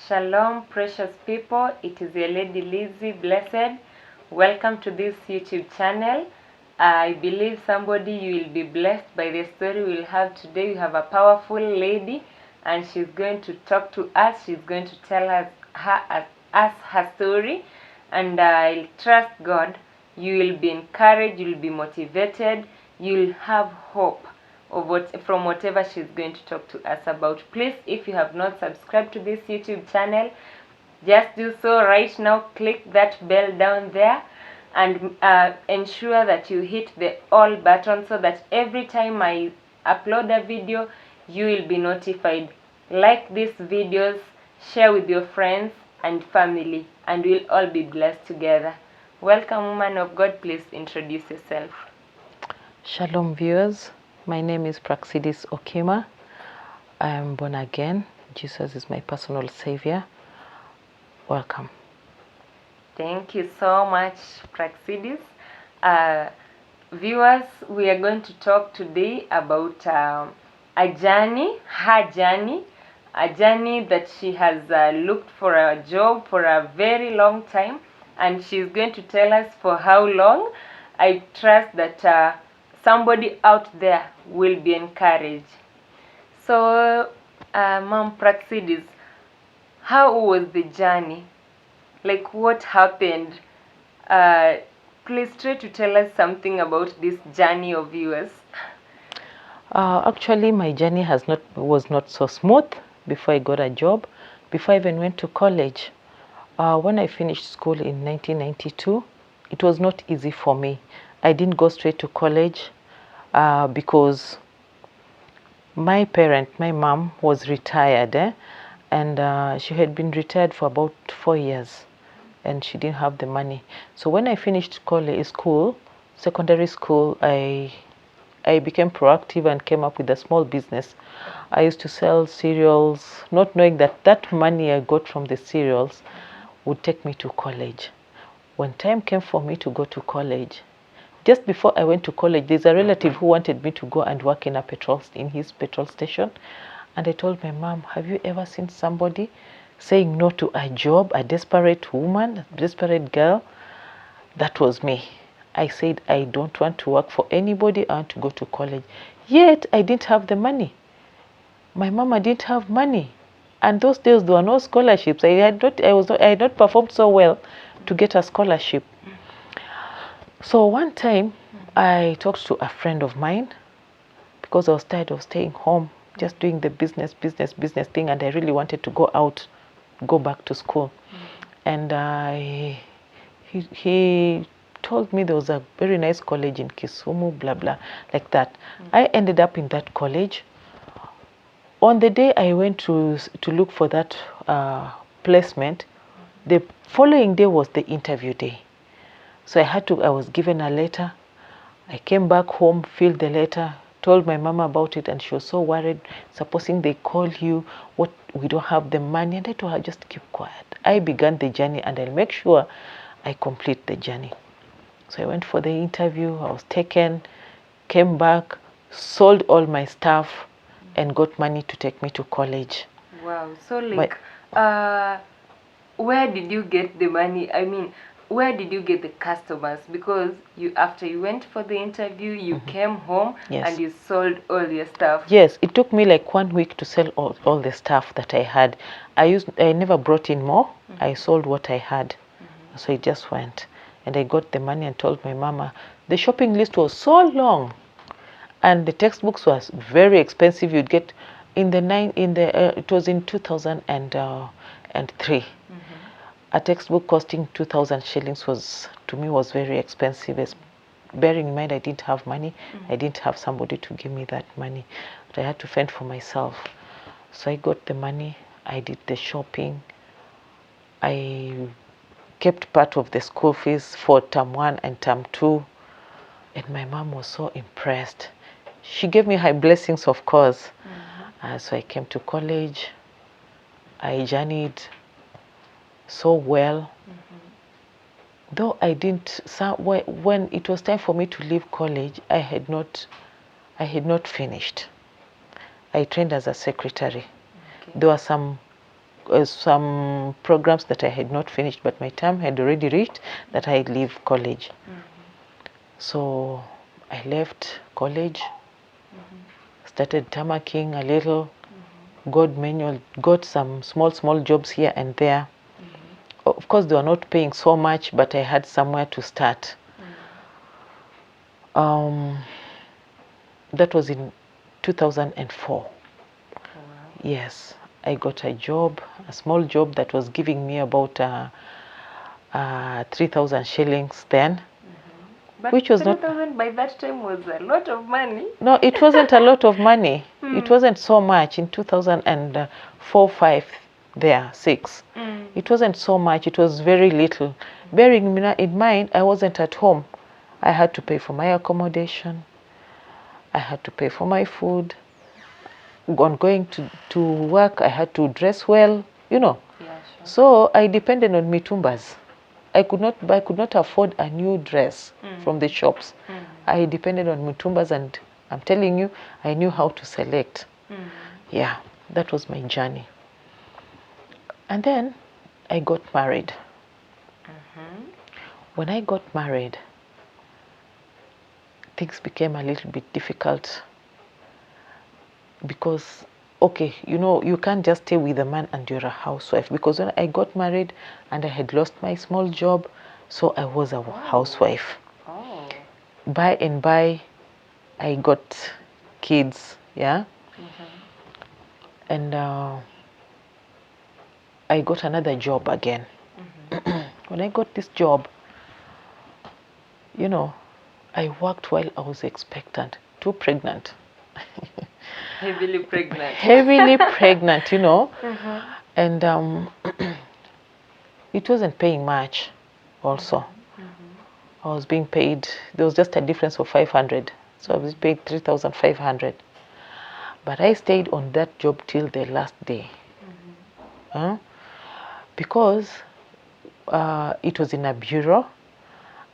Shalom, precious people. It is your Lady Lizzie, blessed. Welcome to this YouTube channel. I believe somebody you will be blessed by the story we'll have today. We have a powerful lady, and she's going to talk to us. She's going to tell us her story, and I trust God. You will be encouraged. You'll be motivated. You'll have hope from whatever she's going to talk to us about. Please, if you have not subscribed to this YouTube channel, just do so right now. Click that bell down there and ensure that you hit the all button so that every time I upload a video, you will be notified. Like these videos, share with your friends and family, and we'll all be blessed together. Welcome, woman of God. Please introduce yourself. Shalom, viewers. My name is Praxidis Okima. I am born again. Jesus is my personal savior. Welcome. Thank you so much, Praxidis. Viewers, we are going to talk today about a journey that she has looked for a job for a very long time, and she's going to tell us for how long. I trust that somebody out there will be encouraged. So, Mom Praxidis, how was the journey? Like, what happened? Please try to tell us something about this journey of yours. Actually, my journey was not so smooth before I got a job, before I even went to college. When I finished school in 1992, it was not easy for me. I didn't go straight to college because my mom, was retired, and she had been retired for about 4 years, and she didn't have the money. So when I finished secondary school, I became proactive and came up with a small business. I used to sell cereals, not knowing that that money I got from the cereals would take me to college. When time came for me to go to college, just before I went to college, there's a relative who wanted me to go and work in his petrol station. And I told my mom, have you ever seen somebody saying no to a job, a desperate woman, a desperate girl? That was me. I said, I don't want to work for anybody. I want to go to college. Yet, I didn't have the money. My mama didn't have money. And those days, there were no scholarships. I had not performed so well to get a scholarship. So one time, I talked to a friend of mine because I was tired of staying home, just doing the business thing, and I really wanted to go back to school. And he told me there was a very nice college in Kisumu, blah, blah, like that. I ended up in that college. On the day I went to look for that placement, the following day was the interview day. So I was given a letter. I came back home, filled the letter, told my mama about it, and she was so worried. Supposing they call you, we don't have the money. And I told her, just keep quiet. I began the journey, and I'll make sure I complete the journey. So I went for the interview. I was taken, came back, sold all my stuff, and got money to take me to college. Wow. So where did you get the money? I mean, where did you get the customers? Because after you went for the interview, you came home, yes, and you sold all your stuff. Yes, it took me like 1 week to sell all the stuff that I had. I never brought in more. I sold what I had. So it just went. And I got the money and told my mama. The shopping list was so long, and the textbooks was very expensive. You'd get it was in 2003. A textbook costing 2,000 shillings was very expensive. Bearing in mind I didn't have money, I didn't have somebody to give me that money, but I had to fend for myself. So I got the money, I did the shopping, I kept part of the school fees for term 1 and term 2, and my mom was so impressed. She gave me her blessings, of course. So I came to college. I journeyed so well. Though I didn't, when it was time for me to leave college, I had not finished. I trained as a secretary. Okay. There were some some programs that I had not finished, but my time had already reached that I'd leave college. So I left college, started tamacking a little, got some small jobs here and there. Of course, they were not paying so much, but I had somewhere to start. That was in 2004. Wow. Yes, I got a job, a small job that was giving me about 3,000 shillings then. But which was not 3,000 by that time was a lot of money. No, it wasn't a lot of money. It wasn't so much in 2004, 5, there, 6. It wasn't so much. It was very little. Bearing in mind, I wasn't at home. I had to pay for my accommodation. I had to pay for my food. On going to work, I had to dress well, you know. Yeah, sure. So I depended on mitumbas. I could not afford a new dress from the shops. I depended on mutumbas, and I'm telling you, I knew how to select. Yeah, that was my journey. And then I got married. When I got married, things became a little bit difficult because, okay, you know, you can't just stay with a man and you're a housewife, because when I got married and I had lost my small job, so I was a housewife. Oh. By and by, I got kids, yeah? And I got another job again. When I got this job, you know, I worked while I was expectant, too pregnant. Heavily pregnant. Heavily pregnant, you know. And it wasn't paying much also. I was being paid, there was just a difference of 500. So I was paid 3,500. But I stayed on that job till the last day. Because it was in a bureau,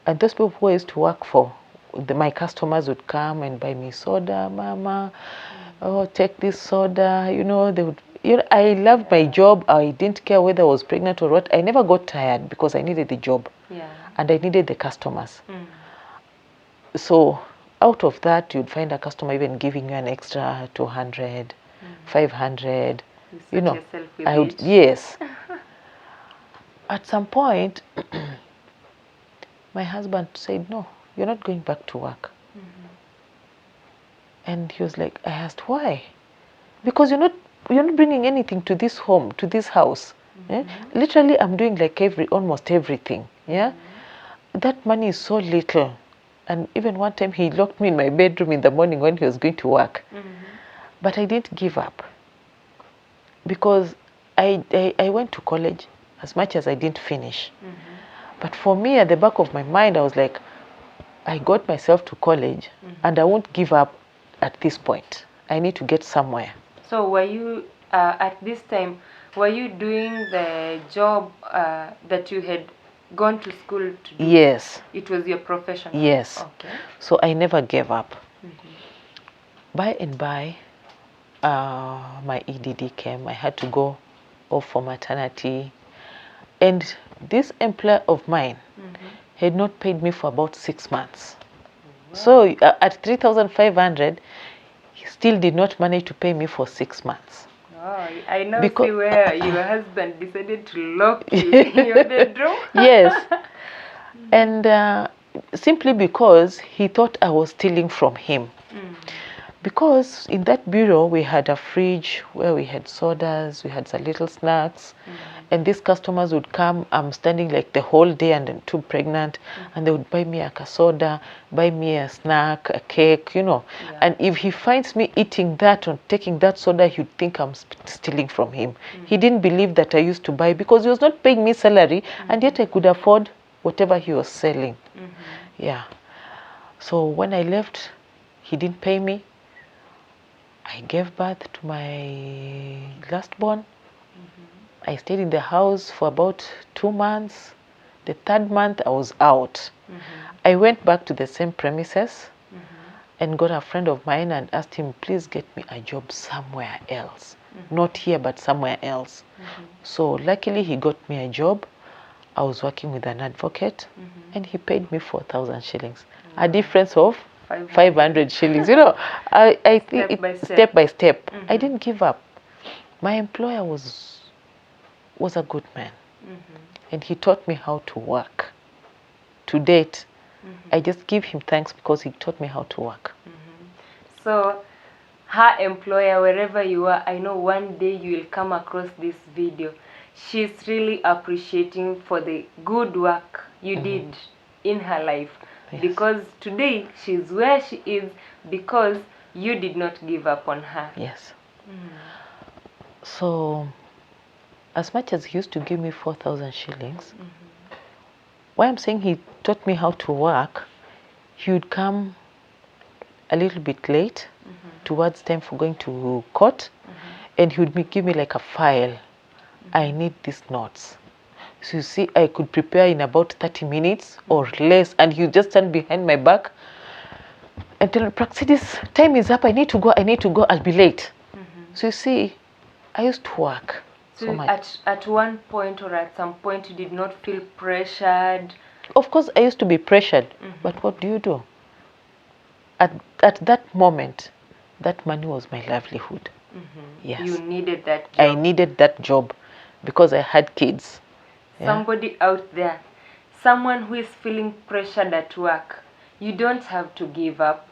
and those people who I used to work for, my customers would come and buy me soda, mama, oh, take this soda, you know, they would, you know, I loved my job. I didn't care whether I was pregnant or what. I never got tired because I needed the job. Yeah. And I needed the customers. So out of that, you'd find a customer even giving you an extra 200, 500, you know. I would, yes. At some point, my husband said, no, you're not going back to work. And he was like, I asked, why? Because you're not bringing anything to this home, to this house. Literally, I'm doing like almost everything. Yeah, that money is so little. And even one time he locked me in my bedroom in the morning when he was going to work. But I didn't give up, because I went to college as much as I didn't finish. But for me, at the back of my mind, I was like, I got myself to college and I won't give up at this point. I need to get somewhere. So were you, at this time, were you doing the job that you had gone to school to do? Yes. It was your profession? Yes. Okay. So I never gave up. By and by, my EDD came. I had to go off for maternity. And this employer of mine had not paid me for about 6 months. Wow. So at 3,500, he still did not manage to pay me for 6 months. Oh, I now see where your husband decided to lock you in your bedroom. Yes. And simply because he thought I was stealing from him. Because in that bureau, we had a fridge where we had sodas, we had some little snacks. And these customers would come, I'm standing like the whole day and I'm too pregnant, and they would buy me a soda, buy me a snack, a cake, you know. Yeah. And if he finds me eating that or taking that soda, he'd think I'm stealing from him. He didn't believe that I used to buy, because he was not paying me salary, and yet I could afford whatever he was selling. Yeah. So when I left, he didn't pay me. I gave birth to my last born. I stayed in the house for about 2 months. The 3rd month, I was out. I went back to the same premises and got a friend of mine and asked him, please get me a job somewhere else. not here but somewhere else. So luckily he got me a job. I was working with an advocate, and he paid me 4,000 shillings, a difference of 500 shillings. You know, I think step by step. I didn't give up. My employer was a good man, and he taught me how to work. To date, I just give him thanks because he taught me how to work. So, her employer, wherever you are, I know one day you will come across this video. She's really appreciating for the good work you did in her life. Yes. Because today she's where she is because you did not give up on her. Yes. So, as much as he used to give me 4,000 shillings, why I'm saying he taught me how to work, he would come a little bit late towards time for going to court, and he would give me like a file. I need these notes. So you see, I could prepare in about 30 minutes or less, and he would just stand behind my back and tell me, Praxidis, time is up, I need to go, I'll be late. So you see, I used to work so much. At one point or at some point you did not feel pressured? Of course, I used to be pressured, but what do? At that moment, that money was my livelihood. Yes. You needed that job. I needed that job because I had kids. Somebody out there, someone who is feeling pressured at work, you don't have to give up.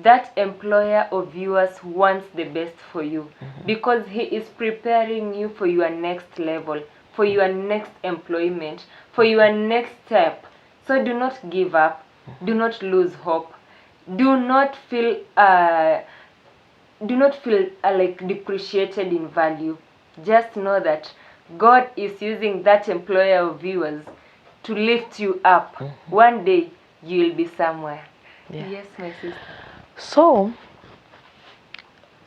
That employer of yours wants the best for you because he is preparing you for your next level, for your next employment, for your next step. So do not give up. Do not lose hope. Do not feel like depreciated in value. Just know that God is using that employer of yours to lift you up. One day you will be somewhere. Yes, my sister. So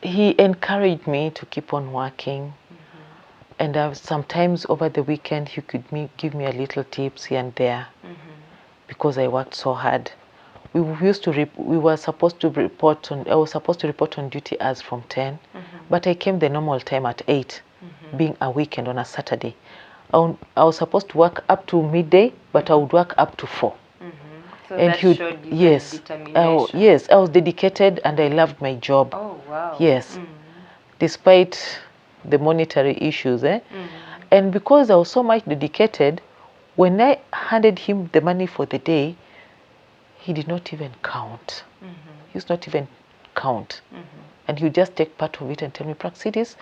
he encouraged me to keep on working, and sometimes over the weekend he could give me a little tips here and there because I worked so hard. We were supposed to report on. I was supposed to report on duty as from 10, but I came the normal time at 8, being a weekend on a Saturday. I was supposed to work up to midday, but I would work up to 4. So and that showed you determination. Yes, I was dedicated and I loved my job. Oh, wow. Yes, despite the monetary issues. And because I was so much dedicated, when I handed him the money for the day, he did not even count. He used not even count. And he would just take part of it and tell me, Praxidis,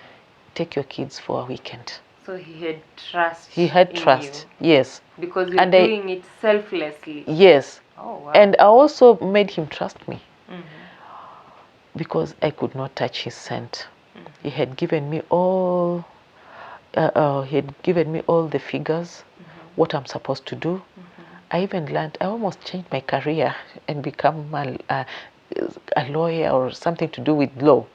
take your kids for a weekend. So he had trust. He had trust, yes. Because you're doing it selflessly. Yes. Oh, wow. And I also made him trust me because I could not touch his cent. He had given me all. He had given me all the figures, what I'm supposed to do. I even learned. I almost changed my career and become a lawyer or something to do with law,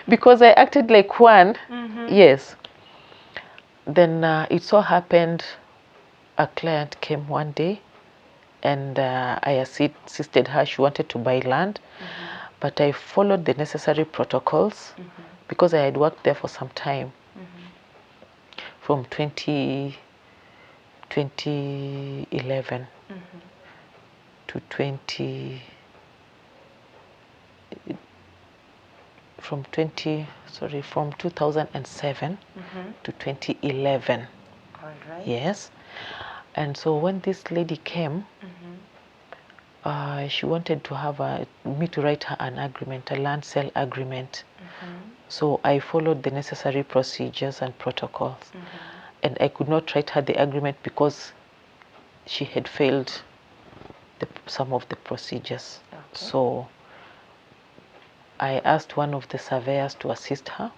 because I acted like one. Yes. Then it so happened, a client came one day, and I assisted her. She wanted to buy land, but I followed the necessary protocols because I had worked there for some time, from 2011 to 2007 to 2011. All right. Yes. And so when this lady came, she wanted to have me to write her an agreement, a land sale agreement. So I followed the necessary procedures and protocols. And I could not write her the agreement because she had failed some of the procedures. Okay. So I asked one of the surveyors to assist her,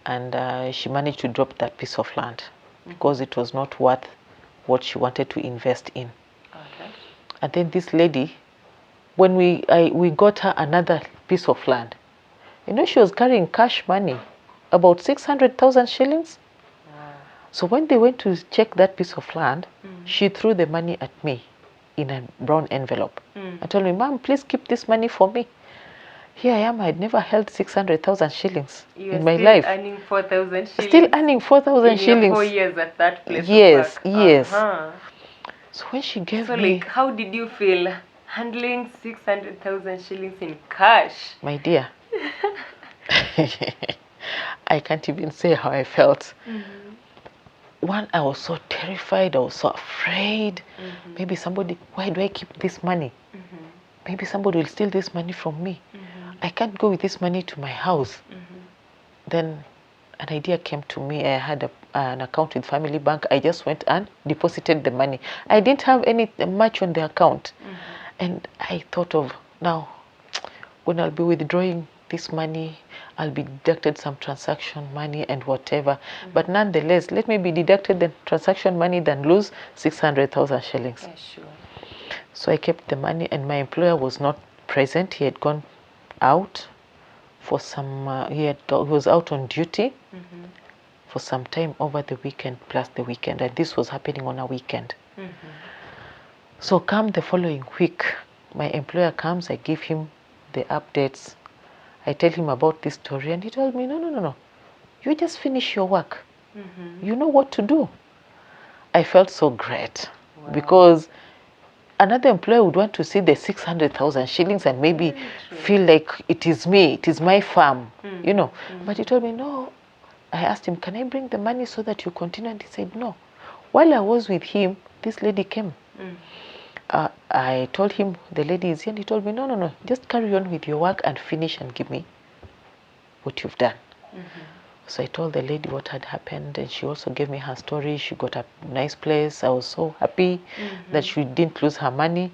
and she managed to drop that piece of land because it was not worth what she wanted to invest in. Okay. And then this lady, when we got her another piece of land, you know, she was carrying cash money, about 600,000 shillings. Wow. So when they went to check that piece of land, she threw the money at me in a brown envelope. I told me, Mom, please keep this money for me. here I am, I'd never held 600,000 shillings You in are my still life. earning 4,000 shillings. Still earning 4,000 in your shillings. 4 years at that place Yes, of work. yes. Uh-huh. So when she gave So me, like, how did you feel handling 600,000 shillings in cash? my dear, I can't even say how I felt. One, I was so terrified, I was so afraid. Maybe somebody, why do I keep this money? Maybe somebody will steal this money from me. I can't go with this money to my house. Then an idea came to me. I had an account with Family Bank. I just went and deposited the money. I didn't have any much on the account. And I thought of, now, when I'll be withdrawing this money, I'll be deducted some transaction money and whatever. But nonetheless, let me be deducted the transaction money than lose 600,000 shillings. Yeah, sure. So I kept the money, and my employer was not present. He had gone out for some, he was out on duty for some time over the weekend plus the weekend, and this was happening on a weekend. So come the following week, my employer comes, I give him the updates. I tell him about this story, and he told me, no. You just finish your work. You know what to do. I felt so great. Wow. Because another employer would want to see the 600,000 shillings and maybe feel like it is me, it is my farm, you know. But he told me, no. I asked him, can I bring the money so that you continue? And he said, no. While I was with him, this lady came. I told him the lady is here, and he told me, no, just carry on with your work and finish and give me what you've done. So I told the lady what had happened, and she also gave me her story. She got a nice place. I was so happy that she didn't lose her money,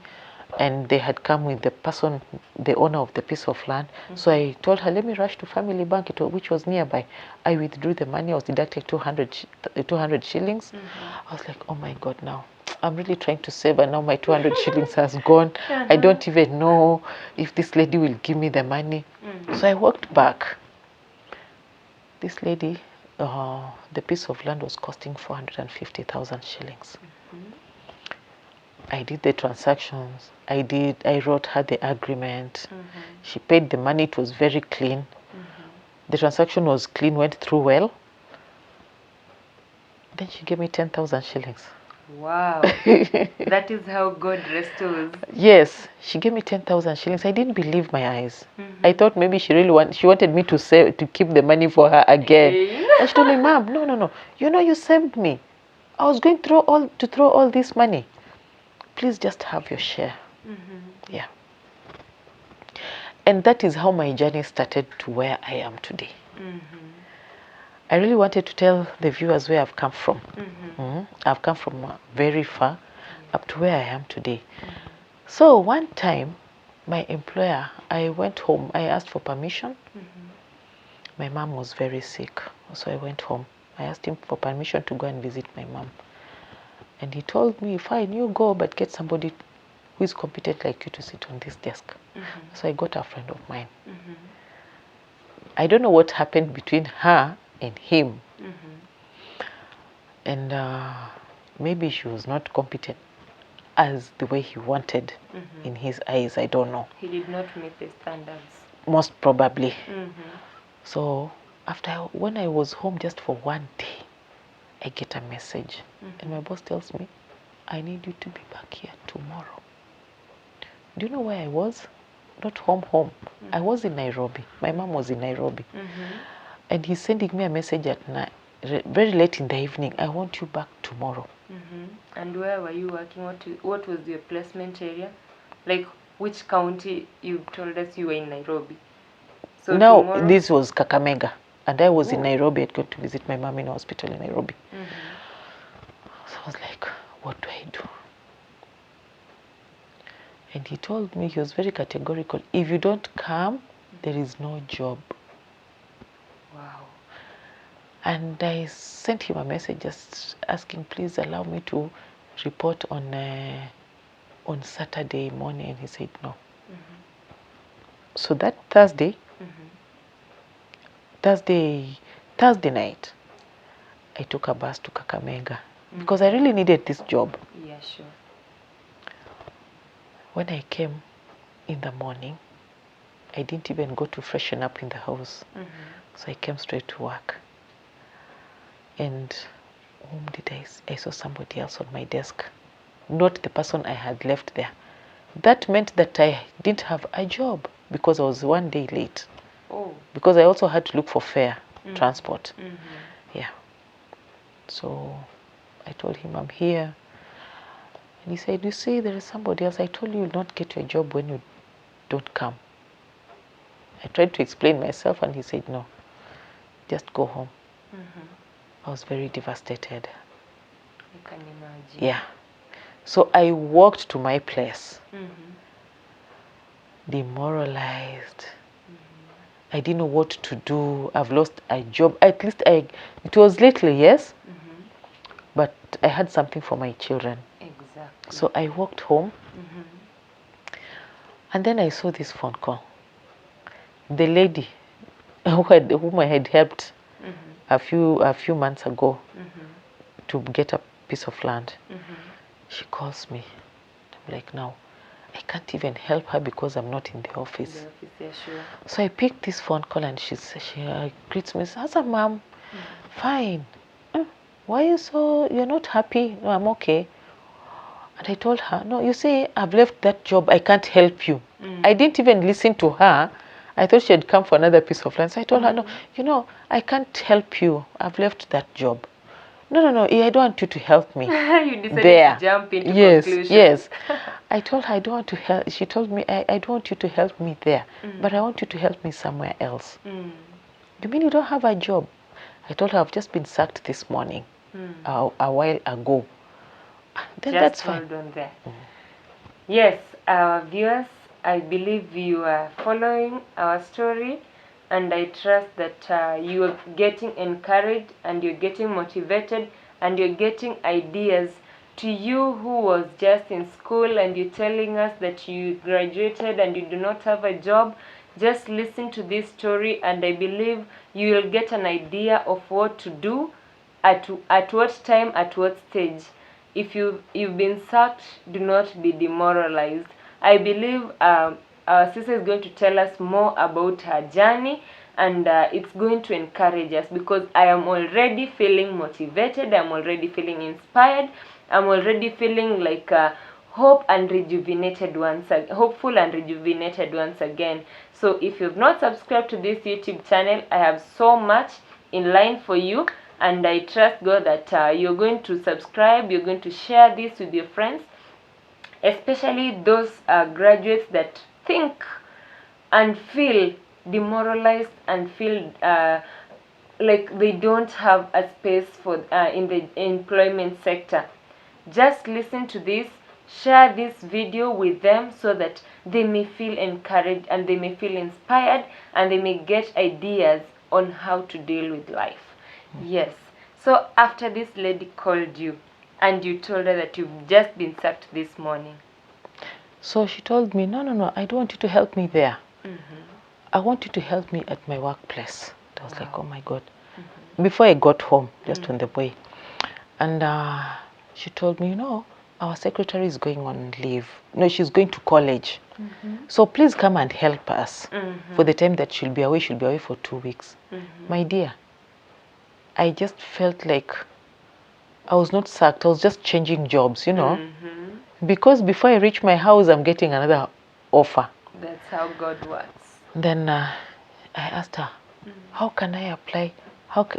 and they had come with the person, the owner of the piece of land. So I told her, let me rush to Family Bank, which was nearby. I withdrew the money. I was deducted 200 shillings. I was like, oh my God, now I'm really trying to save, and now my 200 shillings has gone. I don't even know if this lady will give me the money. So I walked back. This lady, the piece of land was costing 450,000 shillings. I did the transactions. I wrote her the agreement. She paid the money. It was very clean. The transaction was clean, went through well. Then she gave me 10,000 shillings. Wow. That is how God restores. Yes, she gave me 10,000 shillings. I didn't believe my eyes. I thought maybe she wanted me to save, to keep the money for her again. And she told me, Mom, no. You know, you saved me. I was going to throw all this money. Please just have your share. Yeah. And that is how my journey started to where I am today. I really wanted to tell the viewers where I've come from. I've come from very far up to where I am today. So one time, my employer, I went home. I asked for permission. My mom was very sick, so I went home. I asked him for permission to go and visit my mom. And he told me, fine, you go, but get somebody who is competent like you to sit on this desk. So I got a friend of mine. I don't know what happened between her and him. And maybe she was not competent as the way he wanted in his eyes. I don't know. He did not meet the standards. Most probably. So when I was home just for one day, I get a message. And my boss tells me, I need you to be back here tomorrow. Do you know where I was? Not home. I was in Nairobi. My mom was in Nairobi. And he's sending me a message at night, very late in the evening. I want you back tomorrow. And where were you working? What was your placement area? Like, which county? You told us you were in Nairobi. So now, tomorrow... this was Kakamega. And I was in Nairobi. I'd gone to visit my mom in a hospital in Nairobi. So I was like, what do I do? And he told me, he was very categorical, if you don't come, there is no job. Wow. And I sent him a message just asking, please allow me to report on Saturday morning. And he said no. So that Thursday night, I took a bus to Kakamega because I really needed this job. Yeah, sure. When I came in the morning, I didn't even go to freshen up in the house. So I came straight to work. And whom did I saw somebody else on my desk, not the person I had left there. That meant that I didn't have a job because I was one day late. Oh. Because I also had to look for fare, transport. Yeah. So I told him I'm here. And he said, you see, there is somebody else. I told you you'll not get your job when you don't come. I tried to explain myself and he said, no, just go home. I was very devastated. I can imagine. Yeah. So I walked to my place, demoralized. I didn't know what to do. I've lost a job. At least it was lately, yes, but I had something for my children. Exactly. So I walked home, and then I saw this phone call. The lady whom I had helped a few months ago to get a piece of land, she calls me. I'm like, now, I can't even help her because I'm not in the office. Yeah, sure. So I picked this phone call and she greets me, says, Mom, fine. Why you're not happy? No, I'm okay. And I told her, no, you see, I've left that job. I can't help you. I didn't even listen to her. I thought she had come for another piece of land. So I told her, no, I can't help you. I've left that job. No, I don't want you to help me. You decided there. to jump into conclusion. Yes. I told her I don't want to help. She told me, I don't want you to help me there, but I want you to help me somewhere else. You mean you don't have a job? I told her I've just been sacked this morning, a while ago. Then Just that's fine. hold on there. Yes, our viewers, I believe you are following our story, and I trust that you are getting encouraged and you're getting motivated and you're getting ideas. To you who was just in school and you're telling us that you graduated and you do not have a job, just listen to this story and I believe you will get an idea of what to do, at what time, at what stage. If you've been sacked, do not be demoralized. I believe our sister is going to tell us more about her journey, and it's going to encourage us because I am already feeling motivated. I'm already feeling inspired. I'm already feeling like hopeful and rejuvenated once again. So if you've not subscribed to this YouTube channel, I have so much in line for you. And I trust God that you're going to subscribe, you're going to share this with your friends, especially those graduates that think and feel demoralized and feel like they don't have a space for in the employment sector. Just listen to this, share this video with them so that they may feel encouraged and they may feel inspired and they may get ideas on how to deal with life. Yes. So after this lady called you and you told her that you've just been sacked this morning. So she told me, no, I don't want you to help me there. I want you to help me at my workplace. I was like, oh my God. Before I got home, just on the way. And she told me, our secretary is going on leave. No, she's going to college. So please come and help us. For the time that she'll be away for 2 weeks. My dear, I just felt like I was not sacked. I was just changing jobs, Because before I reach my house, I'm getting another offer. That's how God works. Then I asked her, how can I apply?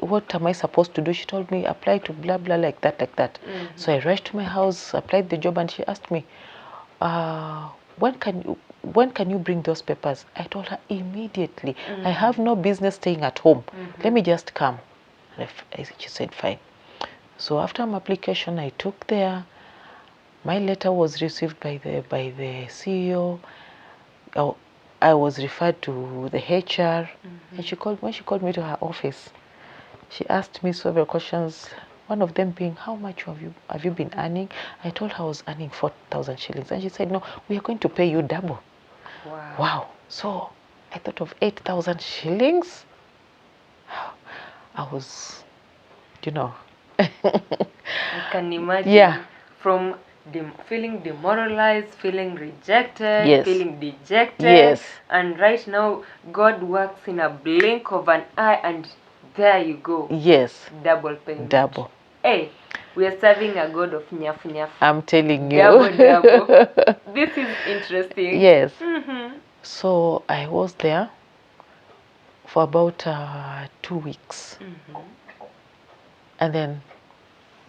What am I supposed to do? She told me, apply to blah, blah, like that. So I rushed to my house, applied the job, and she asked me, when can you bring those papers? I told her immediately. I have no business staying at home. Let me just come. And she said, fine. So after my application, I took there. My letter was received by the CEO. I was referred to the HR, and when she called me to her office, she asked me several questions. One of them being, how much have you been earning? I told her I was earning 4,000 shillings, and she said, no, we are going to pay you double. Wow. So I thought of 8,000 shillings. I was, I can imagine. Yeah. From feeling demoralized, feeling rejected, Yes. feeling dejected. Yes. And right now, God works in a blink of an eye, and there you go. Yes. Double payment. Double. Hey, we are serving a God of nyafu nyafu. I'm telling you. Double. This is interesting. Yes. Mm-hmm. So I was there for about 2 weeks. Mm-hmm. And then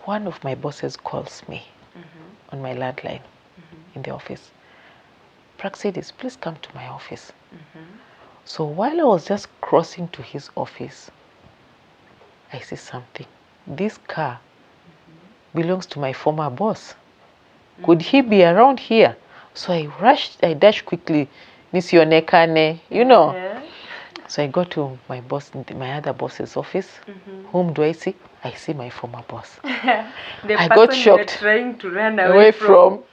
one of my bosses calls me on my landline in the office. Praxidis, please come to my office. So while I was just crossing to his office, I see something. This car belongs to my former boss. Could he be around here? So I dashed quickly, nisionekane, you know. So I go to my other boss's office. Whom do I see? I see my former boss. I got shocked. You're trying to run away from.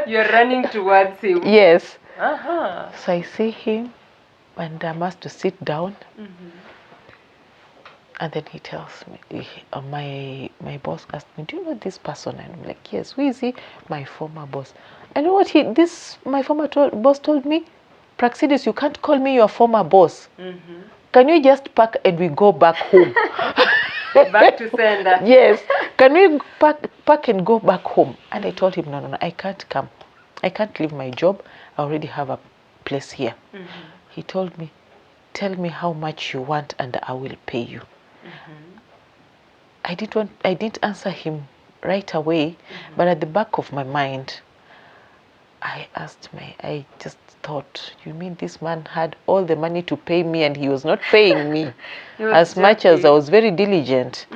You're running towards him. Yes. Uh-huh. So I see him, and I'm asked to sit down. And then he tells me, my boss asked me, do you know this person? And I'm like, yes. Who is he? My former boss. And you know what my former boss told me? Praxidis, you can't call me your former boss. Can you just pack and we go back home? Back to sender. Yes. Can we pack and go back home? And I told him, no, I can't come. I can't leave my job. I already have a place here. He told me, tell me how much you want and I will pay you. I didn't answer him right away, but at the back of my mind, I just thought, you mean this man had all the money to pay me and he was not paying me as much as I was very diligent.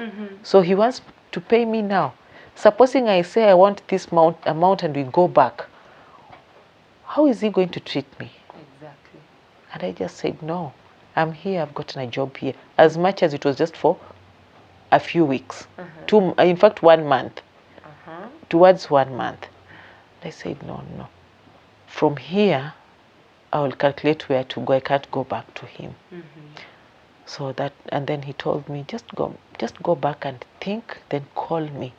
So he wants to pay me now. Supposing I say I want this amount and we go back, how is he going to treat me? Exactly. And I just said, no, I'm here, I've gotten a job here. As much as it was just for a few weeks, in fact 1 month, towards 1 month. I said, no. From here, I will calculate where to go. I can't go back to him. So and then he told me, just go back and think, then call me.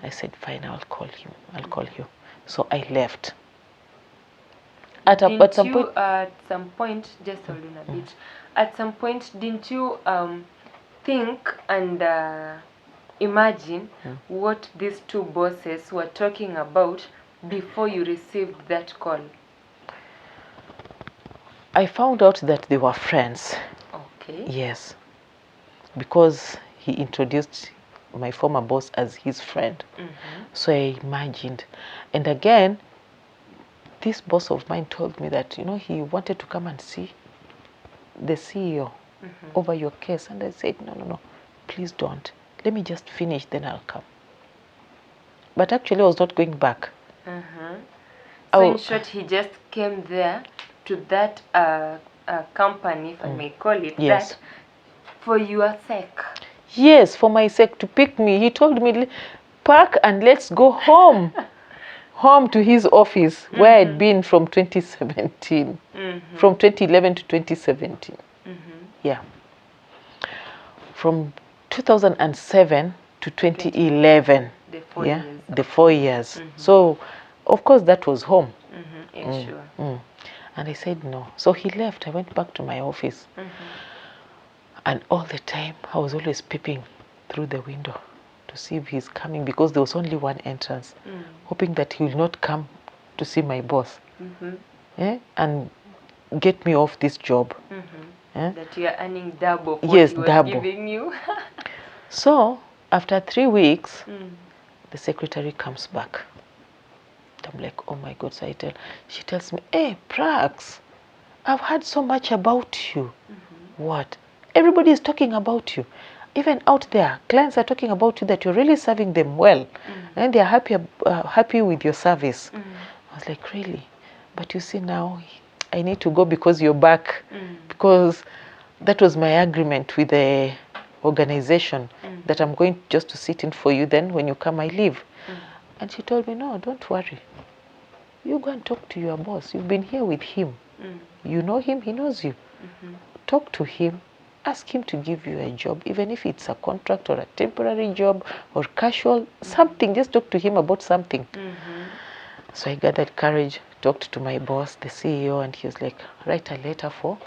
I said, fine, I'll call him. I'll call you. So I left. At some point, just hold on a bit. At some point, didn't you think and imagine what these two bosses were talking about before you received that call? I found out that they were friends. Okay. Yes. Because he introduced my former boss as his friend. So I imagined. And again, this boss of mine told me that, he wanted to come and see the CEO over your case. And I said, no, please don't. Let me just finish, then I'll come. But actually, I was not going back. So in short, he just came there to that company, if I may call it that, for your sake. Yes, for my sake, to pick me. He told me, pack and let's go home. Home to his office, where I'd been from 2017. From 2011 to 2017. Yeah. From 2007 to 2011. The 4 years. The 4 years. So, of course, that was home. Sure. And I said no. So he left. I went back to my office. And all the time, I was always peeping through the window to see if he's coming, because there was only one entrance, hoping that he will not come to see my boss and get me off this job. That you are earning double what he was giving you. So, after 3 weeks, the secretary comes back. I'm like, oh my God. So she tells me, hey, Prax, I've heard so much about you. What? Everybody is talking about you. Even out there, clients are talking about you, that you're really serving them well. And they're happy with your service. I was like, really? But you see now, I need to go because you're back. Because that was my agreement with the organization, that I'm going just to sit in for you, then when you come, I leave. And she told me, no, don't worry. You go and talk to your boss. You've been here with him. You know him, he knows you. Talk to him ask him to give you a job, even if it's a contract or a temporary job or casual, something. Just talk to him about something. So I gathered courage, talked to my boss, the CEO, and he was like, write a letter for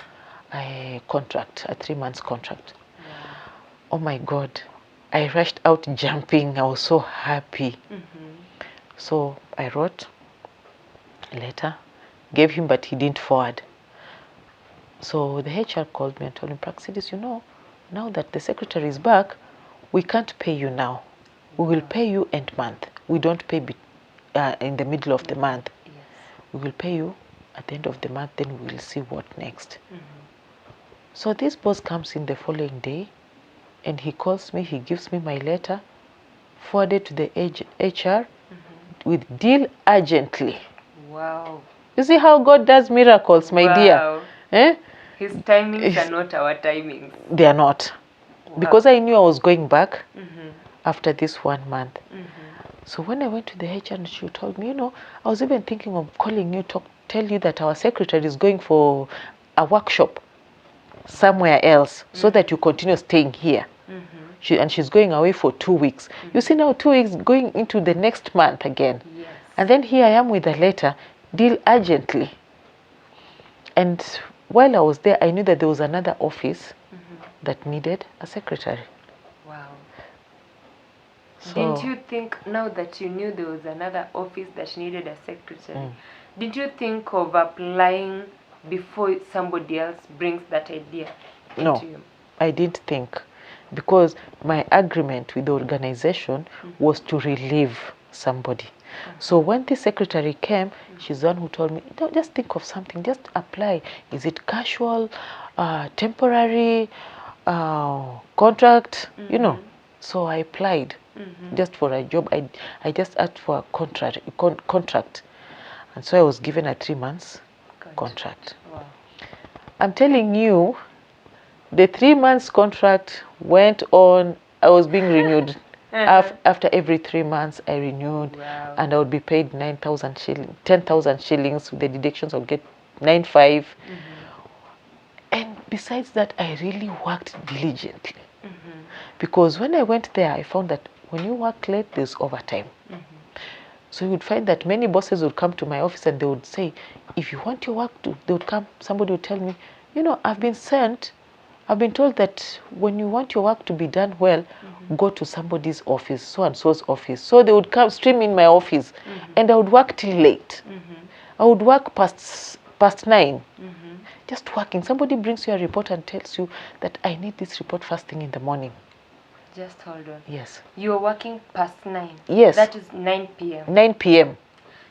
a contract, a 3 months contract. Oh my God. I rushed out jumping. I was so happy. So I wrote a letter, gave him, but he didn't forward. So the HR called me and told me, Praxidis, you know, now that the secretary is back, we can't pay you now. We will pay you end month. We don't pay in the middle of the month. We will pay you at the end of the month, then we will see what next. So this boss comes in the following day, and he calls me, he gives me my letter, forwarded to the HR with deal urgently. Wow. You see how God does miracles, my dear. Eh? His timings are not our timings. They are not. Wow. Because I knew I was going back after this 1 month. So when I went to the HR, and she told me, you know, I was even thinking of calling you to tell you that our secretary is going for a workshop somewhere else, so that you continue staying here. And she's going away for 2 weeks. You see now, 2 weeks going into the next month again. And then here I am with a letter, deal urgently. And while I was there, I knew that there was another office that needed a secretary. Wow. So, didn't you think, now that you knew there was another office that needed a secretary, did you think of applying before somebody else brings that idea into you? I didn't think, because my agreement with the organization was to relieve somebody. So when the secretary came, she's the one who told me, don't just think of something, just apply. Is it casual, temporary, contract, you know? So I applied just for a job. I just asked for a contract. And so I was given a 3 months contract. Wow. I'm telling you, the 3 months contract went on. I was being renewed. After every 3 months, I renewed. Wow. And I would be paid 9,000 shillings, 10,000 shillings. With the deductions, I would get 9,500. And besides that, I really worked diligently. Because when I went there, I found that when you work late, there's overtime. So you would find that many bosses would come to my office and they would say, if you want your work to, they would come, somebody would tell me, you know, I've been told that when you want your work to be done well, go to somebody's office, so and so's office. So they would come stream in my office, and I would work till late. I would work past 9, just working. Somebody brings you a report and tells you that I need this report first thing in the morning. Just hold on. Yes. You're working past 9? Yes. That is 9 p.m. 9 p.m.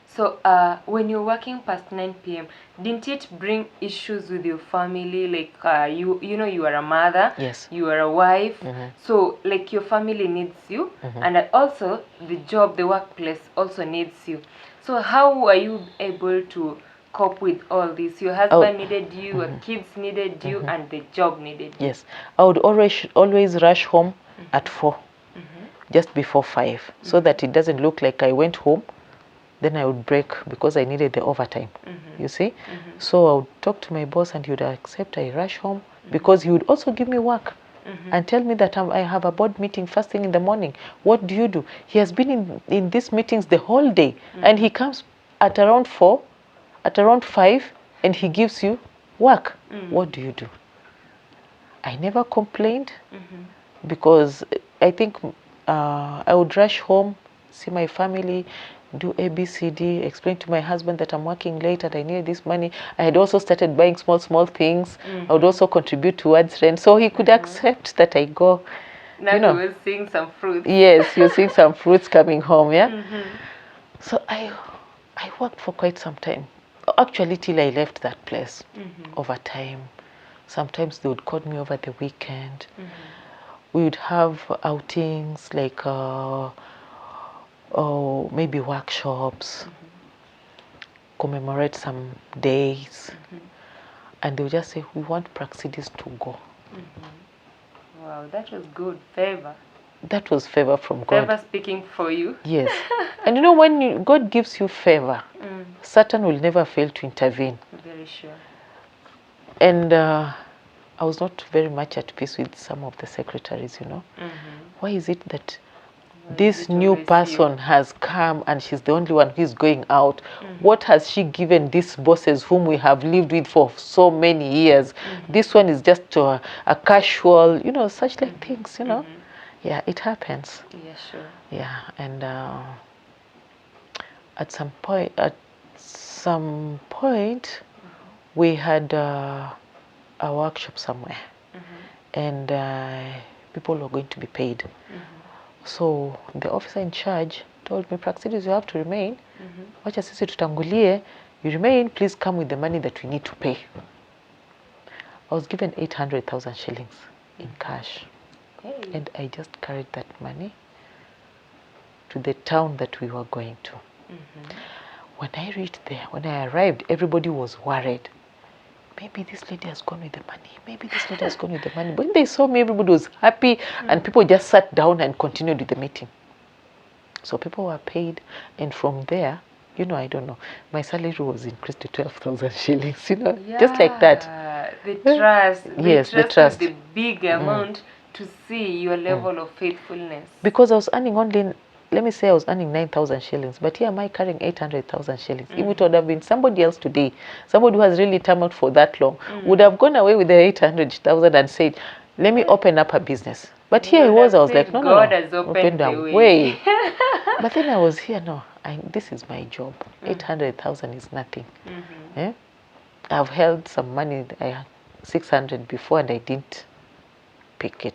So when you're working past 9 p.m., didn't it bring issues with your family? Like you know, you are a mother. Yes. You are a wife. So like your family needs you, and also the job, the workplace also needs you. So how are you able to cope with all this? Your husband needed you, your kids needed you, and the job needed you. Yes. I would always rush home at 4, just before 5, so that it doesn't look like I went home. Then I would break because I needed the overtime. You see? So I would talk to my boss and he would accept I rush home, because he would also give me work and tell me that I have a board meeting first thing in the morning. What do you do? He has been in these meetings the whole day, and he comes at around 4, at around 5, and he gives you work. What do you do? I never complained, because I think I would rush home, see my family, do ABCD, explain to my husband that I'm working late and I need this money. I had also started buying small things. I would also contribute towards rent, so he could accept that I go. Now you were seeing some fruits. Yes, you're seeing some fruits coming home, yeah? So I worked for quite some time. Actually, till I left that place. Over time. Sometimes they would call me over the weekend. We would have outings like maybe workshops, commemorate some days, and they would just say, we want Praxidis to go. Wow, that was good. Favor. That was favor from God. Favor speaking for you. Yes. And you know, when God gives you favor, Satan will never fail to intervene. Very sure. And I was not very much at peace with some of the secretaries, you know. Why is it that this new person has come and she's the only one who's going out? What has she given these bosses whom we have lived with for so many years? This one is just a casual, you know, such like things, you know. Yeah, it happens. Yeah, sure. Yeah, and at some point, we had a workshop somewhere, and people were going to be paid. So the officer in charge told me, Praxidis, you have to remain. Wacha sisi tutangulie. You remain, please come with the money that we need to pay. I was given 800,000 shillings in cash. Hey. And I just carried that money to the town that we were going to. When I reached there, when I arrived, everybody was worried. Maybe this lady has gone with the money. Maybe this lady has gone with the money. But when they saw me, everybody was happy, and people just sat down and continued with the meeting. So people were paid, and from there, you know, I don't know, my salary was increased to 12,000 shillings, you know, just like that. The trust. Yes, the the trust. The big amount to see your level of faithfulness. Because I was earning only, let me say I was earning 9,000 shillings, but here am I carrying 800,000 shillings. If it would have been somebody else today, somebody who has really tarmacked for that long, would have gone away with the 800,000 and said, let me open up a business. But here I was like, no, God has opened the way. But then I was here, no, this is my job. 800,000 is nothing. I've held some money, 600 before, and I didn't pick it.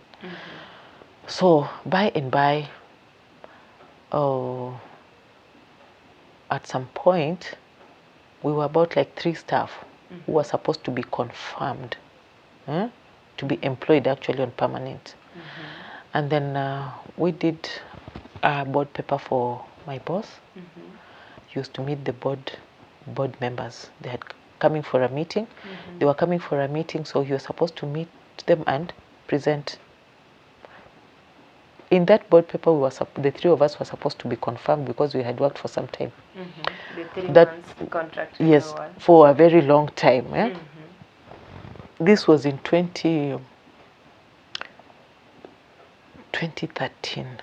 So by and by, at some point, we were about like 3 staff who were supposed to be confirmed, to be employed actually on permanent. And then we did a board paper for my boss. He used to meet the board members. They had coming for a meeting. They were coming for a meeting, so he was supposed to meet them and present. In that board paper, the 3 of us were supposed to be confirmed because we had worked for some time. The 3 months contract. Yes, for a very long time. This was in 2013.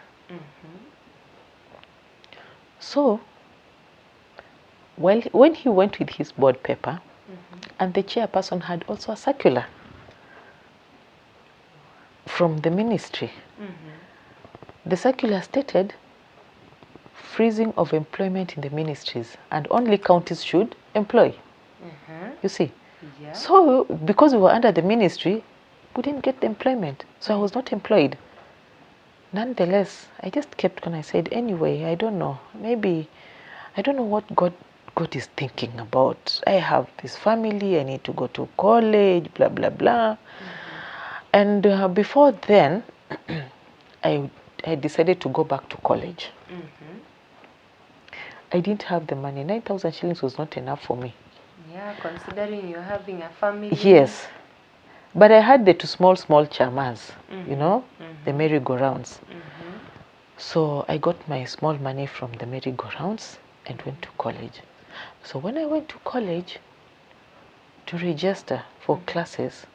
So, when he went with his board paper, and the chairperson had also a circular from the ministry. The circular stated freezing of employment in the ministries, and only counties should employ. You see? Yeah. So, because we were under the ministry, we didn't get the employment. So I was not employed. Nonetheless, I just kept going. I said, anyway, I don't know. Maybe, I don't know what God is thinking about. I have this family. I need to go to college, blah, blah, blah. And before then, I decided to go back to college. I didn't have the money. 9,000 shillings was not enough for me. Yeah, considering you're having a family. Yes. But I had the 2 small chamas, you know, the merry-go-rounds. So I got my small money from the merry-go-rounds and went to college. So when I went to college to register for classes,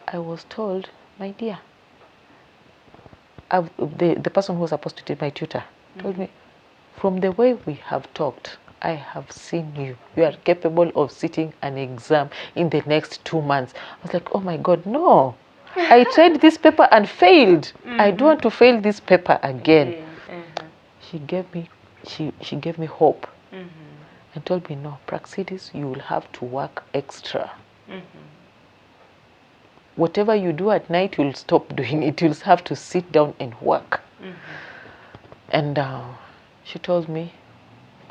I was told, my dear, the person who was supposed to be my tutor told me, from the way we have talked, I have seen you. You are capable of sitting an exam in the next 2 months. I was like, oh my God, no. I tried this paper and failed. I don't want to fail this paper again. She gave me hope and told me, no, Praxidis, you will have to work extra. Whatever you do at night, you'll stop doing it. You'll have to sit down and work. And she told me,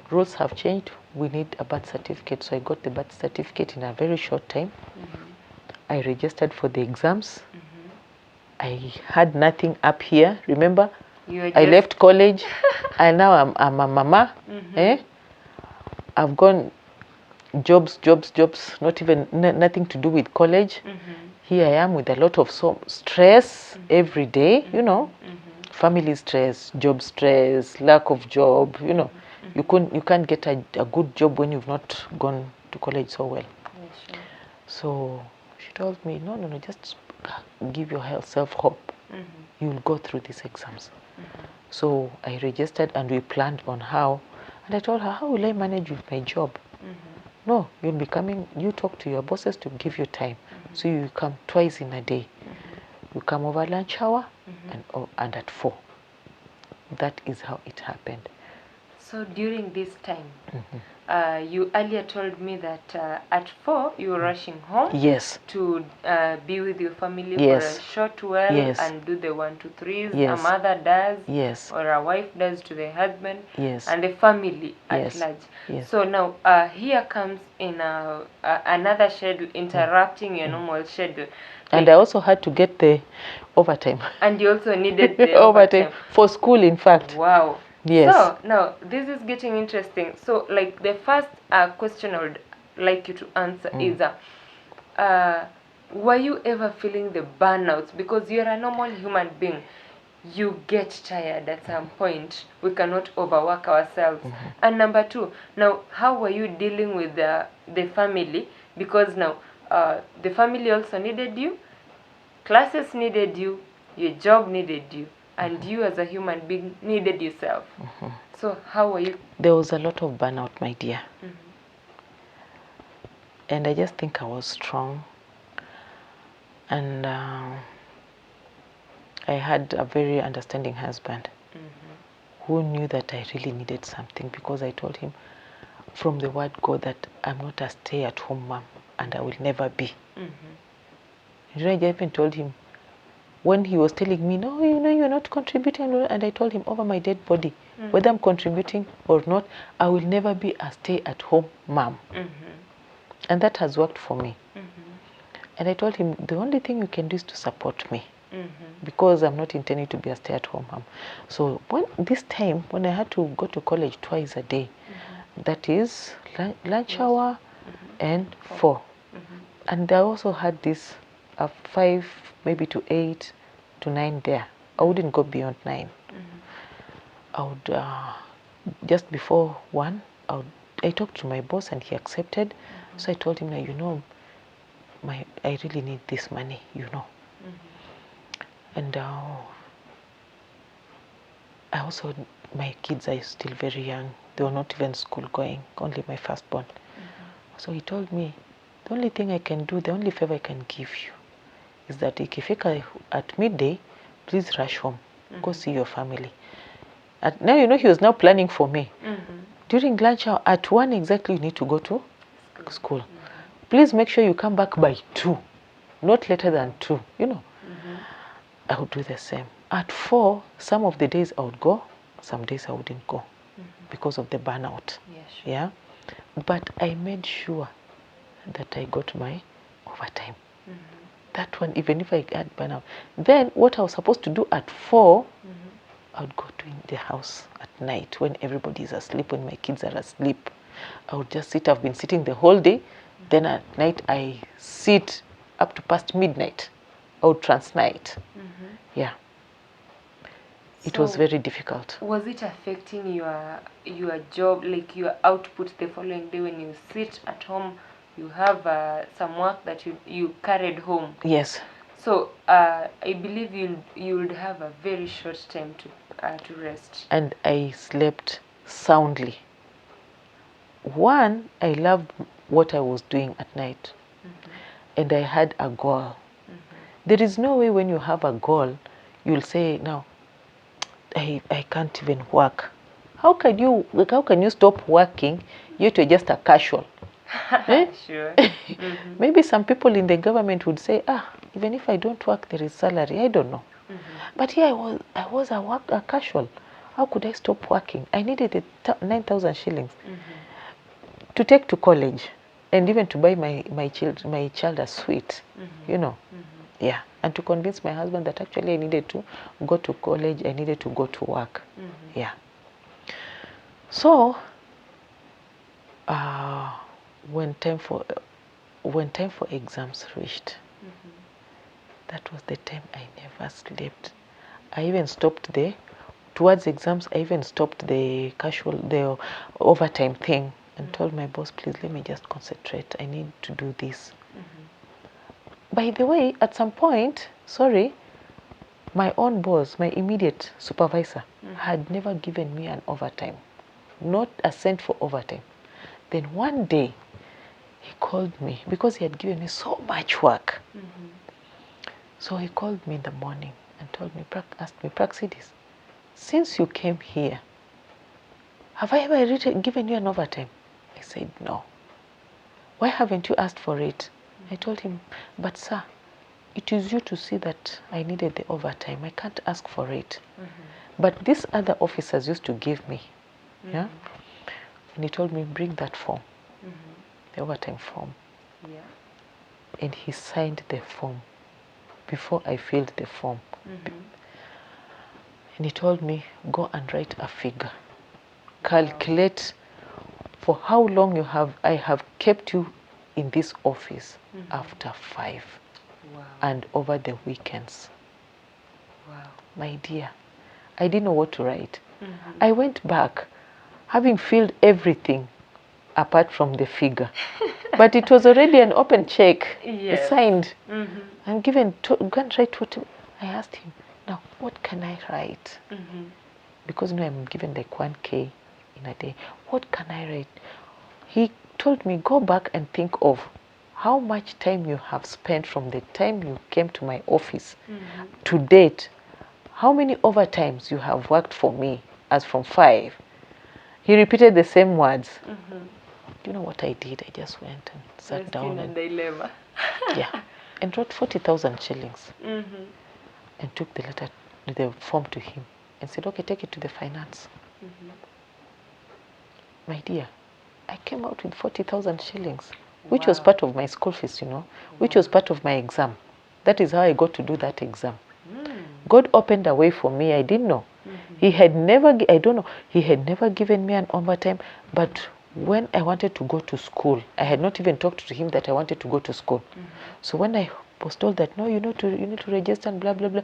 rules have changed. We need a birth certificate. So I got the birth certificate in a very short time. I registered for the exams. I had nothing up here. Remember, I left college, and now I'm a mama. I've gone jobs, not even nothing to do with college. Here I am with a lot of stress every day, you know, family stress, job stress, lack of job, you know. You can't get a good job when you've not gone to college so well. So she told me, no, just give yourself hope. You will go through these exams. So I registered and we planned on how. And I told her, how will I manage with my job? No, you'll be coming, you talk to your bosses to give you time. So you come twice in a day. You come over lunch hour and at 4. That is how it happened. So during this time, you earlier told me that at 4 you were rushing home. Yes. To be with your family Yes. for a short while. Yes. And do the 1, 2, 3s. Yes. A mother does. Yes. Or a wife does to the husband. Yes. And the family at Yes. large. Yes. So now here comes in another schedule interrupting your normal schedule. And I also had to get the overtime. And you also needed the overtime for school, in fact. Wow. Yes. So now this is getting interesting. So like the first question I would like you to answer is, were you ever feeling the burnouts? Because you're a normal human being. You get tired at some point. We cannot overwork ourselves. And number 2, now how were you dealing with the family? Because now the family also needed you, classes needed you, your job needed you, and you as a human being needed yourself. So how were you? There was a lot of burnout, my dear. And I just think I was strong. And I had a very understanding husband who knew that I really needed something, because I told him from the word go that I'm not a stay-at-home mom, and I will never be. You know, I even told him, when he was telling me, no, you know, you're not contributing, and I told him over my dead body, whether I'm contributing or not, I will never be a stay-at-home mom. And that has worked for me. And I told him, the only thing you can do is to support me, because I'm not intending to be a stay-at-home mom. So this time, when I had to go to college twice a day, that is lunch hour and 4. And I also had this 5, maybe to 8 to 9 there. I wouldn't go beyond 9. I would, just before 1, I talked to my boss and he accepted. So I told him, you know, I really need this money, you know. And I also, my kids are still very young. They were not even school going, only my firstborn. So he told me, the only thing I can do, the only favor I can give you is that ikifika at midday, please rush home, go see your family. Now, you know, he was now planning for me. During lunch hour, at 1 exactly, you need to go to school. Please make sure you come back by 2, not later than 2, you know. I would do the same. At 4, some of the days I would go, some days I wouldn't go because of the burnout. Yeah. But I made sure that I got my overtime. That one, even if I had burnout. Then what I was supposed to do at 4, I would go to the house at night when everybody is asleep, when my kids are asleep. I would just sit. I've been sitting the whole day. Then at night I sit up to past midnight. I would transnight. Yeah. It was very difficult. Was it affecting your job, like your output the following day when you sit at home? You have some work that you carried home. Yes. So I believe you would have a very short time to rest. And I slept soundly. One, I loved what I was doing at night. And I had a goal. There is no way when you have a goal, you'll say, no, I can't even work. How can you stop working, yet you're just a casual? Sure. Maybe some people in the government would say, even if I don't work, there is salary. I don't know. But here I was a casual. How could I stop working? I needed 9,000 shillings to take to college, and even to buy my child a sweet, you know. Yeah, and to convince my husband that actually I needed to go to college, I needed to go to work. Yeah. So when time for exams reached, that was the time I never slept. I even stopped towards exams, I even stopped the overtime thing and told my boss, please let me just concentrate. I need to do this. By the way, at some point, sorry, my own boss, my immediate supervisor, had never given me an overtime, not a cent for overtime. Then one day, he called me because he had given me so much work. So he called me in the morning and told me, asked me, Praxidis, since you came here, have I ever given you an overtime? I said, no. Why haven't you asked for it? I told him, but sir, it is you to see that I needed the overtime. I can't ask for it. But these other officers used to give me. Yeah? And he told me, bring that form, the overtime form. Yeah. And he signed the form before I filled the form. And he told me, go and write a figure. Calculate for how long I have kept you in this office after 5. Wow. And over the weekends. Wow. My dear, I didn't know what to write. I went back, having filled everything apart from the figure. But it was already an open check, signed, and given to go and write what I asked him. Now, what can I write? Because now I'm given like 1K in a day. What can I write? He told me, go back and think of how much time you have spent from the time you came to my office to date. How many overtimes you have worked for me as from 5. He repeated the same words. Do you know what I did? I just went and sat down and dilemma. and wrote 40,000 shillings and took the form to him and said, okay, take it to the finance. My dear, I came out with 40,000 shillings, which was part of my school fees, you know, which was part of my exam. That is how I got to do that exam. God opened a way for me. I didn't know. He had never, I don't know, he had never given me an overtime, but when I wanted to go to school, I had not even talked to him that I wanted to go to school. So when I was told that, no, you need to register and blah, blah, blah,